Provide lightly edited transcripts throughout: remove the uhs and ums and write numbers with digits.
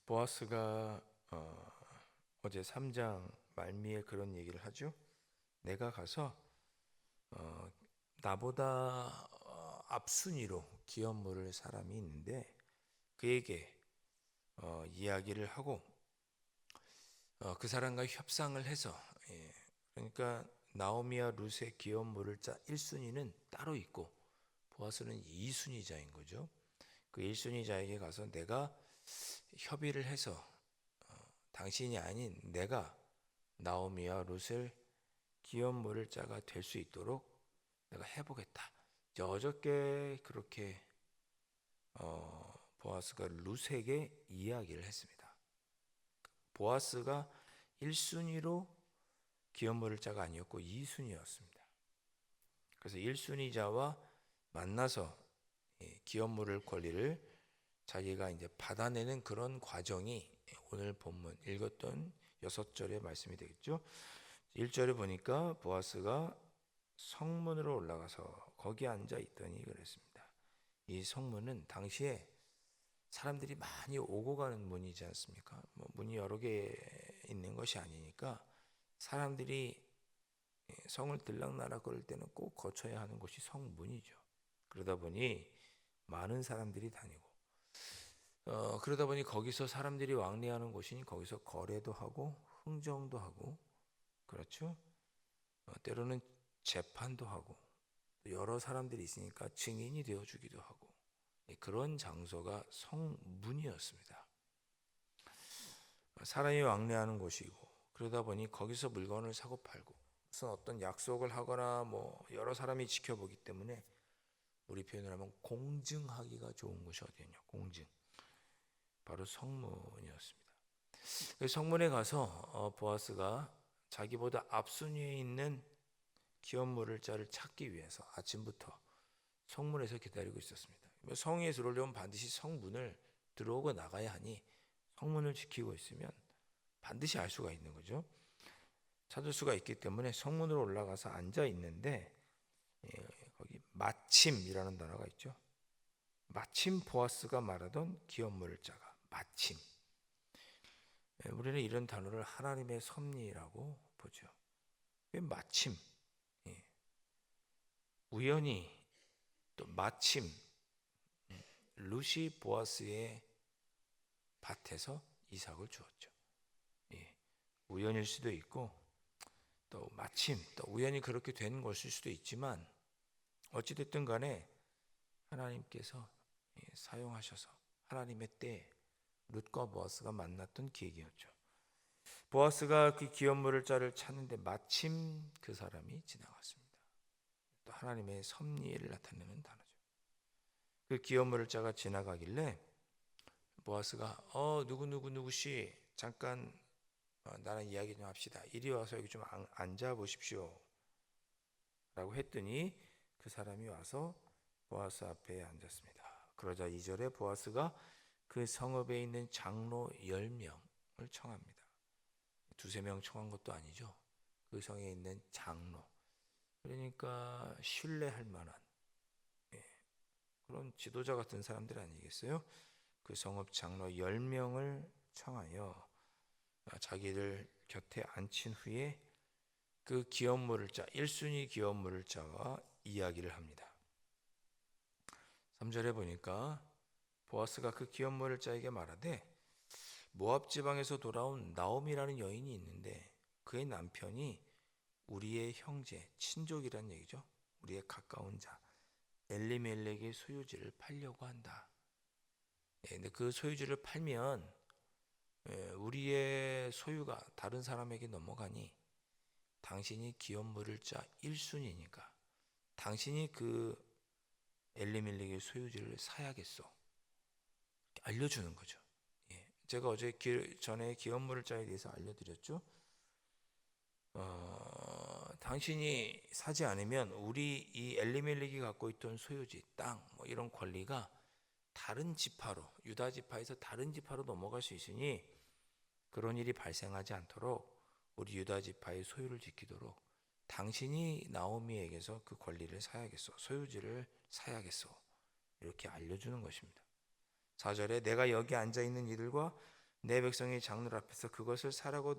보아스가 어제 3장 말미에 그런 얘기를 하죠. 내가 가서 어, 나보다 앞순위로 기업 물을 사람이 있는데 그에게 이야기를 하고 그 사람과 협상을 해서, 그러니까 나오미와 룻의 기업 물을 자 1순위는 따로 있고 보아스는 2순위자인 거죠. 그 1순위자에게 가서 내가 협의를 해서 당신이 아닌 내가 나오미와 룻을 기업 물을 자가 될 수 있도록 내가 해보겠다. 이제 어저께 그렇게 보아스가 룻에게 이야기를 했습니다. 보아스가 1순위로 기업 물을 자가 아니었고 2순위였습니다. 그래서 1순위자와 만나서 기업 물을 권리를 자기가 이제 받아내는 그런 과정이 오늘 본문 읽었던 6절의 말씀이 되겠죠. 1절에 보니까 보아스가 성문으로 올라가서 거기 앉아 있더니 그랬습니다. 이 성문은 당시에 사람들이 많이 오고 가는 문이지 않습니까? 문이 여러 개 있는 것이 아니니까 사람들이 성을 들락날락 거릴 때는 꼭 거쳐야 하는 곳이 성문이죠. 그러다 보니 많은 사람들이 다니고 그러다 보니 거기서 사람들이 왕래하는 곳이니 거기서 거래도 하고 흥정도 하고 그렇죠. 때로는 재판도 하고 여러 사람들이 있으니까 증인이 되어주기도 하고 그런 장소가 성문이었습니다. 사람이 왕래하는 곳이고 그러다 보니 거기서 물건을 사고 팔고 무슨 어떤 약속을 하거나 여러 사람이 지켜보기 때문에 우리 표현을 하면 공증하기가 좋은 곳이 어디였냐? 공증. 바로 성문이었습니다. 성문에 가서 보아스가 자기보다 앞순위에 있는 기업 물을 자를 찾기 위해서 아침부터 성문에서 기다리고 있었습니다. 성에 들어오려면 반드시 성문을 들어오고 나가야 하니 성문을 지키고 있으면 반드시 알 수가 있는 거죠. 찾을 수가 있기 때문에 성문으로 올라가서 앉아 있는데 거기 마침이라는 단어가 있죠. 마침 보아스가 말하던 기업 물을 자가 마침. 우리는 이런 단어를 하나님의 섭리라고 보죠. 왜 마침, 우연히 또 마침 룻이 보아스의 밭에서 이삭을 주었죠. 우연일 수도 있고 또 마침 또 우연히 그렇게 된 것일 수도 있지만 어찌됐든 간에 하나님께서 사용하셔서 하나님의 때에 룻과 보아스가 만났던 계기였죠. 보아스가 그 기업 물을 자를 찾는데 마침 그 사람이 지나갔습니다. 또 하나님의 섭리를 나타내는 단어죠. 그 기업 물을 자가 지나가길래 보아스가 누구씨 잠깐 나랑 이야기 좀 합시다. 이리 와서 여기 좀 앉아 보십시오 라고 했더니 그 사람이 와서 보아스 앞에 앉았습니다. 그러자 2절에 보아스가 그 성읍에 있는 장로 10명을 청합니다. 두세 명 청한 것도 아니죠. 그 성에 있는 장로, 그러니까 신뢰할 만한 그런 지도자 같은 사람들 아니겠어요? 그 성읍 장로 10명을 청하여 자기들 곁에 앉힌 후에 그 기업 물을 자 1순위 기업 물을 자와 이야기를 합니다. 3절에 보니까 보아스가 그 기업 물을 자에게 말하되 모압 지방에서 돌아온 나옴이라는 여인이 있는데 그의 남편이 우리의 형제, 친족이란 얘기죠. 우리의 가까운 자 엘리멜렉의 소유지를 팔려고 한다. 근데 그 소유지를 팔면 우리의 소유가 다른 사람에게 넘어가니 당신이 기업 물을 자 1순위니까 당신이 그 엘리멜렉의 소유지를 사야겠소. 알려주는 거죠. 제가 어제 전에 기업 물을 자에 대해서 알려드렸죠. 당신이 사지 않으면 우리 이 엘리멜렉이 갖고 있던 소유지, 땅, 이런 권리가 다른 지파로, 유다 지파에서 다른 지파로 넘어갈 수 있으니 그런 일이 발생하지 않도록 우리 유다 지파의 소유를 지키도록 당신이 나오미에게서 그 권리를 사야겠소, 소유지를 사야겠소. 이렇게 알려주는 것입니다. 4절에 내가 여기 앉아있는 이들과 내 백성이 장로들 앞에서 그것을 사라고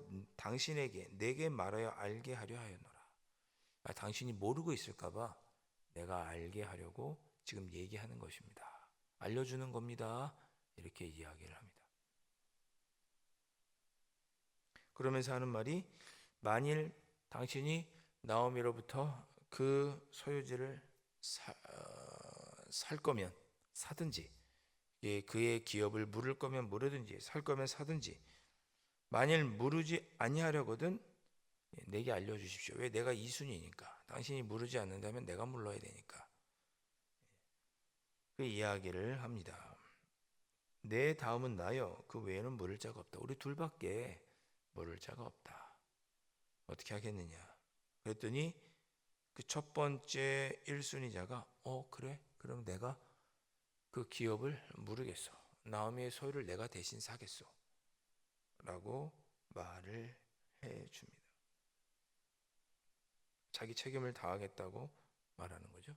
내게 말하여 알게 하려 하였노라. 당신이 모르고 있을까봐 내가 알게 하려고 지금 얘기하는 것입니다. 알려주는 겁니다. 이렇게 이야기를 합니다. 그러면서 하는 말이, 만일 당신이 나오미로부터 그 소유지를 살 거면 사든지, 그의 기업을 물을 거면 물으든지 살 거면 사든지, 만일 물으지 아니하려거든 내게 알려주십시오. 왜? 내가 이순이니까. 당신이 물으지 않는다면 내가 물러야 되니까. 그 이야기를 합니다. 내 다음은 나요. 그 외에는 물을 자가 없다. 우리 둘밖에 물을 자가 없다. 어떻게 하겠느냐. 그랬더니 그 첫 번째 1순위자가 그래? 그럼 내가 그 기업을 물으겠어. 나오미의 소유를 내가 대신 사겠소. 라고 말을 해줍니다. 자기 책임을 다하겠다고 말하는 거죠.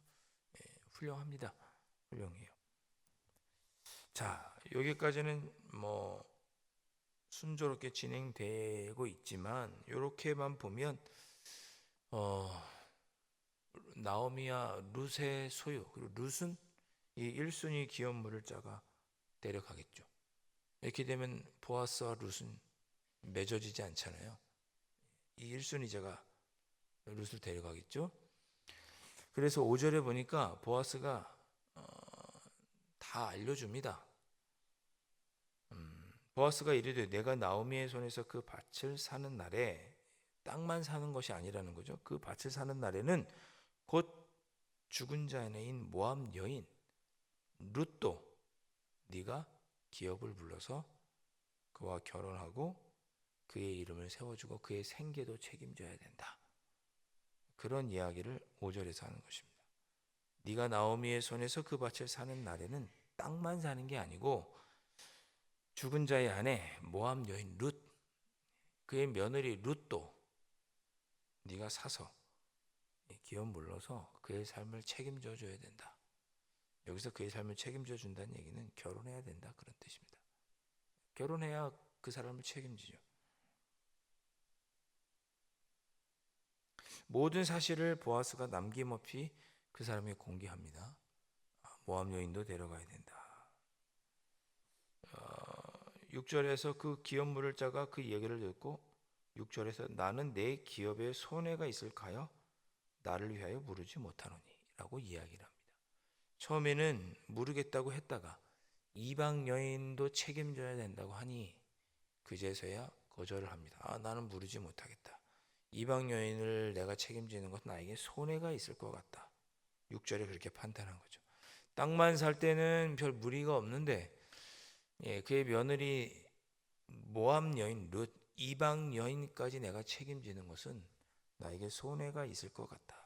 훌륭합니다. 훌륭해요. 자, 여기까지는 순조롭게 진행되고 있지만 이렇게만 보면 나오미와 룻의 소유, 그리고 룻은 이 1순위 기업 물을 자가 데려가겠죠. 이렇게 되면 보아스와 룻은 맺어지지 않잖아요. 이 1순위자가 룻을 데려가겠죠. 그래서 5절에 보니까 보아스가 다 알려줍니다. 보아스가 이르되 내가 나오미의 손에서 그 밭을 사는 날에, 땅만 사는 것이 아니라는 거죠. 그 밭을 사는 날에는 곧 죽은 자 아내인 모압 여인 룻도 네가 기업을 불러서 그와 결혼하고 그의 이름을 세워주고 그의 생계도 책임져야 된다. 그런 이야기를 5절에서 하는 것입니다. 네가 나오미의 손에서 그 밭을 사는 날에는 땅만 사는 게 아니고 죽은 자의 아내 모압 여인 룻, 그의 며느리 룻도 네가 사서 기업 물러서 그의 삶을 책임져 줘야 된다. 여기서 그의 삶을 책임져 준다는 얘기는 결혼해야 된다, 그런 뜻입니다. 결혼해야 그 사람을 책임지죠. 모든 사실을 보아스가 남김없이 그 사람에게 공개합니다. 모압 여인도 데려가야 된다. 6절에서 그 기업 물을 자가 그 얘기를 듣고 6절에서 나는 내 기업에 손해가 있을까요? 나를 위하여 물으지 못하노니 라고 이야기를 합니다. 처음에는 물으겠다고 했다가 이방 여인도 책임져야 된다고 하니 그제서야 거절을 합니다. 나는 물으지 못하겠다. 이방 여인을 내가 책임지는 것은 나에게 손해가 있을 것 같다. 6절에 그렇게 판단한 거죠. 땅만 살 때는 별 무리가 없는데 그의 며느리 모압 여인 룻, 이방 여인까지 내가 책임지는 것은 나에게 손해가 있을 것 같다.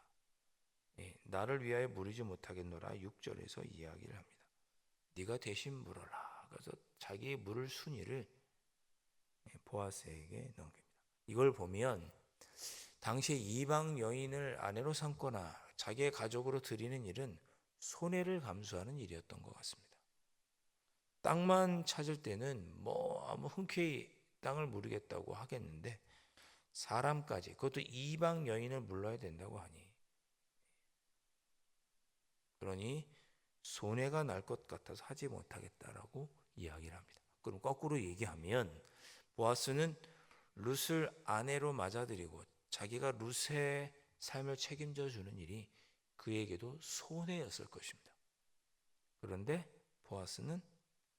나를 위하여 물으지 못하겠노라. 6절에서 이야기를 합니다. 네가 대신 물어라. 그래서 자기의 물을 순위를 보아스에게 넘깁니다. 이걸 보면 당시 이방 여인을 아내로 삼거나 자기의 가족으로 들이는 일은 손해를 감수하는 일이었던 것 같습니다. 땅만 찾을 때는 아무 흔쾌히 땅을 물으겠다고 하겠는데 사람까지, 그것도 이방 여인을 물러야 된다고 하니, 그러니 손해가 날 것 같아서 하지 못하겠다라고 이야기를 합니다. 그럼 거꾸로 얘기하면 보아스는 룻을 아내로 맞아들이고 자기가 룻의 삶을 책임져 주는 일이 그에게도 손해였을 것입니다. 그런데 보아스는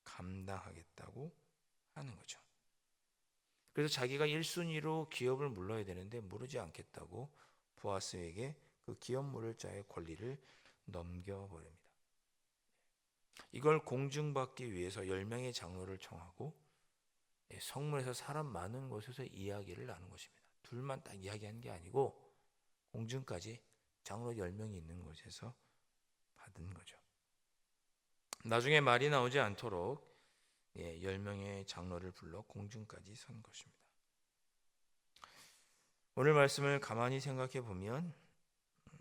감당하겠다고 하는 거죠. 그래서 자기가 1순위로 기업을 물러야 되는데 물으지 않겠다고 보아스에게 그 기업 물을 자의 권리를 넘겨버립니다. 이걸 공증받기 위해서 10명의 장로를 청하고 성문에서 사람 많은 곳에서 이야기를 나눈 것입니다. 둘만 딱 이야기한 게 아니고 공증까지 장로 10명이 있는 곳에서 받은 거죠. 나중에 말이 나오지 않도록 10명의 장로를 불러 공증까지 선 것입니다. 오늘 말씀을 가만히 생각해 보면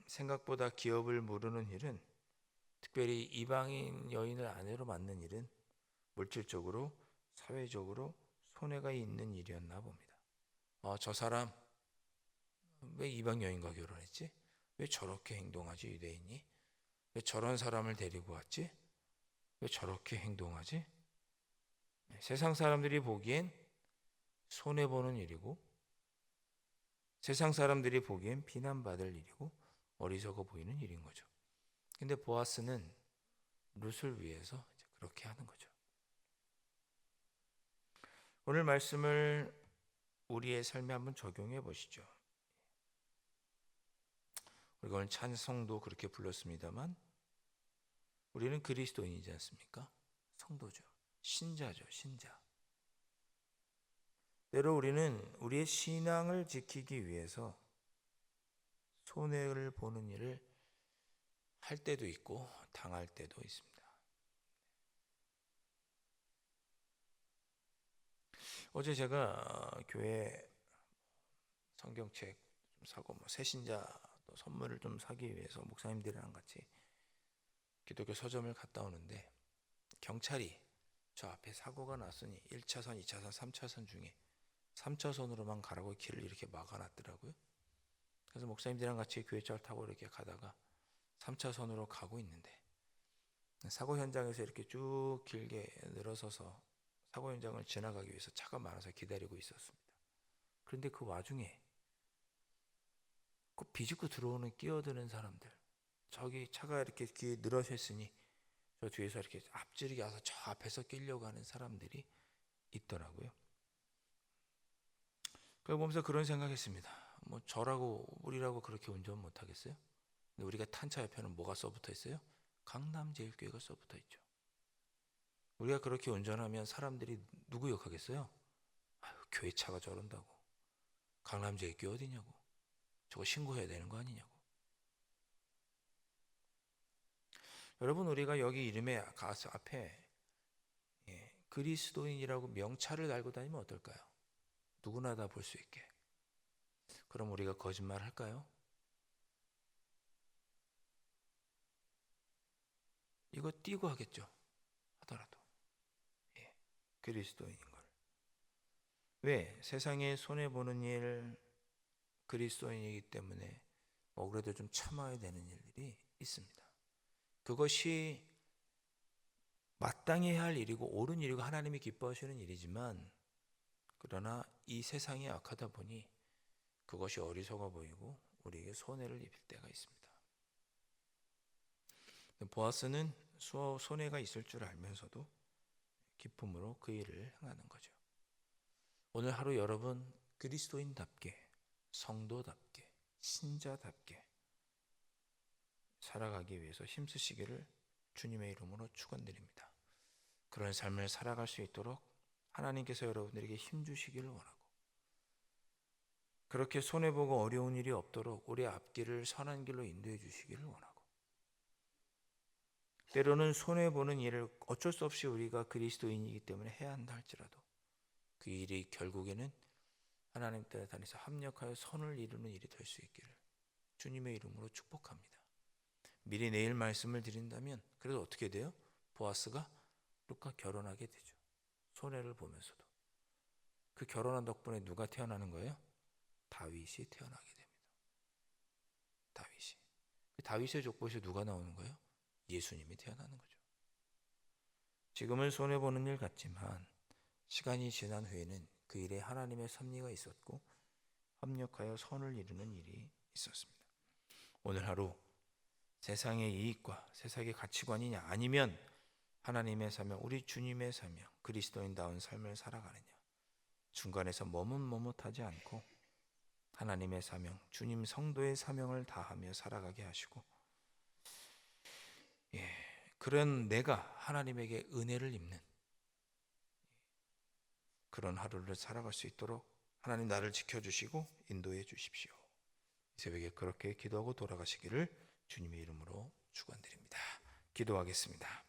생각보다 기업을 물으는 일은, 특별히 이방인 여인을 아내로 맞는 일은 물질적으로, 사회적으로 손해가 있는 일이었나 봅니다. 저 사람 왜 이방 여인과 결혼했지? 왜 저렇게 행동하지, 유대인이? 왜 저런 사람을 데리고 왔지? 왜 저렇게 행동하지? 세상 사람들이 보기엔 손해보는 일이고, 세상 사람들이 보기엔 비난받을 일이고 어리석어 보이는 일인 거죠. 근데 보아스는 룻을 위해서 이제 그렇게 하는 거죠. 오늘 말씀을 우리의 삶에 한번 적용해 보시죠. 우리가 오늘 찬송도 그렇게 불렀습니다만 우리는 그리스도인이지 않습니까? 성도죠. 신자죠. 신자. 때로 우리는 우리의 신앙을 지키기 위해서 손해를 보는 일을 할 때도 있고 당할 때도 있습니다. 어제 제가 교회 성경책 좀 사고 새신자 또 선물을 좀 사기 위해서 목사님들이랑 같이 기독교 서점을 갔다 오는데 경찰이 저 앞에 사고가 났으니 1차선, 2차선, 3차선 중에 3차선으로만 가라고 길을 이렇게 막아놨더라고요. 그래서 목사님들이랑 같이 교회차를 타고 이렇게 가다가 3차선으로 가고 있는데 사고 현장에서 이렇게 쭉 길게 늘어서서 사고 현장을 지나가기 위해서 차가 많아서 기다리고 있었습니다. 그런데 그 와중에 꼭 비집고 들어오는 끼어드는 사람들, 저기 차가 이렇게 뒤에 늘어서 있으니 저 뒤에서 이렇게 앞지르게 와서 저 앞에서 끼려고 하는 사람들이 있더라고요. 그걸 보면서 그런 생각했습니다. 뭐 저라고 우리라고 그렇게 운전 못하겠어요? 근데 우리가 탄 차 옆에는 뭐가 써붙어 있어요? 강남제일교회가 써붙어 있죠. 우리가 그렇게 운전하면 사람들이 누구 욕하겠어요? 아유, 교회 차가 저런다고. 강남제일교회 어디냐고. 저거 신고해야 되는 거 아니냐고. 여러분, 우리가 여기 이름에 가서 앞에 그리스도인이라고 명찰을 달고 다니면 어떨까요? 누구나 다 볼 수 있게. 그럼 우리가 거짓말 할까요? 이거 띄고 하겠죠. 하더라도. 그리스도인인 걸. 왜? 세상에 손해보는 일, 그리스도인이기 때문에 그래도 좀 참아야 되는 일들이 있습니다. 그것이 마땅히 할 일이고 옳은 일이고 하나님이 기뻐하시는 일이지만 그러나 이 세상이 악하다 보니 그것이 어리석어 보이고 우리에게 손해를 입힐 때가 있습니다. 보아스는 손해가 있을 줄 알면서도 기쁨으로 그 일을 행하는 거죠. 오늘 하루 여러분 그리스도인답게 성도답게 신자답게 살아가기 위해서 힘쓰시기를 주님의 이름으로 축원드립니다. 그런 삶을 살아갈 수 있도록 하나님께서 여러분들에게 힘주시기를 원하고 그렇게 손해보고 어려운 일이 없도록 우리 앞길을 선한 길로 인도해 주시기를 원하고 때로는 손해보는 일을 어쩔 수 없이 우리가 그리스도인이기 때문에 해야 한다 할지라도 그 일이 결국에는 하나님 뜻에 다니서 합력하여 선을 이루는 일이 될 수 있기를 주님의 이름으로 축복합니다. 미리 내일 말씀을 드린다면 그래도 어떻게 돼요? 보아스가 룻과 결혼하게 되죠. 손해를 보면서도. 그 결혼한 덕분에 누가 태어나는 거예요? 다윗이 태어나게 됩니다. 다윗이. 다윗의 족보에서 누가 나오는 거예요? 예수님이 태어나는 거죠. 지금은 손해보는 일 같지만 시간이 지난 후에는 그 일에 하나님의 섭리가 있었고 합력하여 선을 이루는 일이 있었습니다. 오늘 하루 세상의 이익과 세상의 가치관이냐 아니면 하나님의 사명, 우리 주님의 사명, 그리스도인다운 삶을 살아가느냐 중간에서 머뭇머뭇하지 않고 하나님의 사명, 주님 성도의 사명을 다하며 살아가게 하시고 그런 내가 하나님에게 은혜를 입는 그런 하루를 살아갈 수 있도록 하나님 나를 지켜주시고 인도해 주십시오. 이 새벽에 그렇게 기도하고 돌아가시기를 주님의 이름으로 축원드립니다. 기도하겠습니다.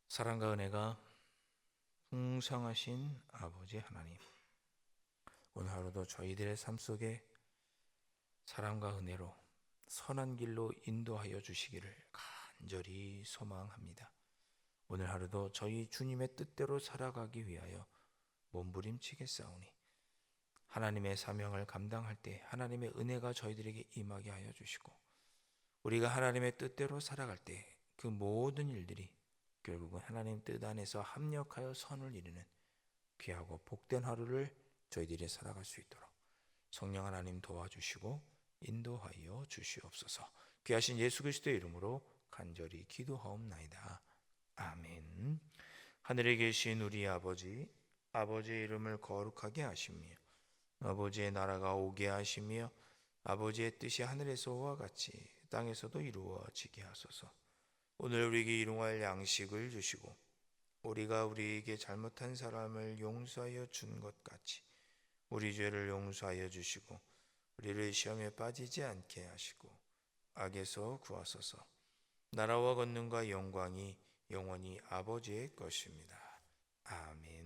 사랑과 은혜가 풍성하신 아버지 하나님, 오늘 하루도 저희들의 삶 속에 사랑과 은혜로 선한 길로 인도하여 주시기를 간절히 소망합니다. 오늘 하루도 저희 주님의 뜻대로 살아가기 위하여 몸부림치겠사오니 하나님의 사명을 감당할 때 하나님의 은혜가 저희들에게 임하게 하여 주시고 우리가 하나님의 뜻대로 살아갈 때 그 모든 일들이 결국은 하나님 뜻 안에서 합력하여 선을 이루는 귀하고 복된 하루를 저희들이 살아갈 수 있도록 성령 하나님 도와주시고 인도하여 주시옵소서. 귀하신 예수 그리스도의 이름으로 간절히 기도하옵나이다. 아멘. 하늘에 계신 우리 아버지, 아버지의 이름을 거룩하게 하시며 아버지의 나라가 오게 하시며 아버지의 뜻이 하늘에서와 같이 땅에서도 이루어지게 하소서. 오늘 우리에게 일용할 양식을 주시고 우리가 우리에게 잘못한 사람을 용서하여 준 것 같이 우리 죄를 용서하여 주시고 우리를 시험에 빠지지 않게 하시고 악에서 구하소서. 나라와 권능과 영광이 영원히 아버지의 것입니다. 아멘.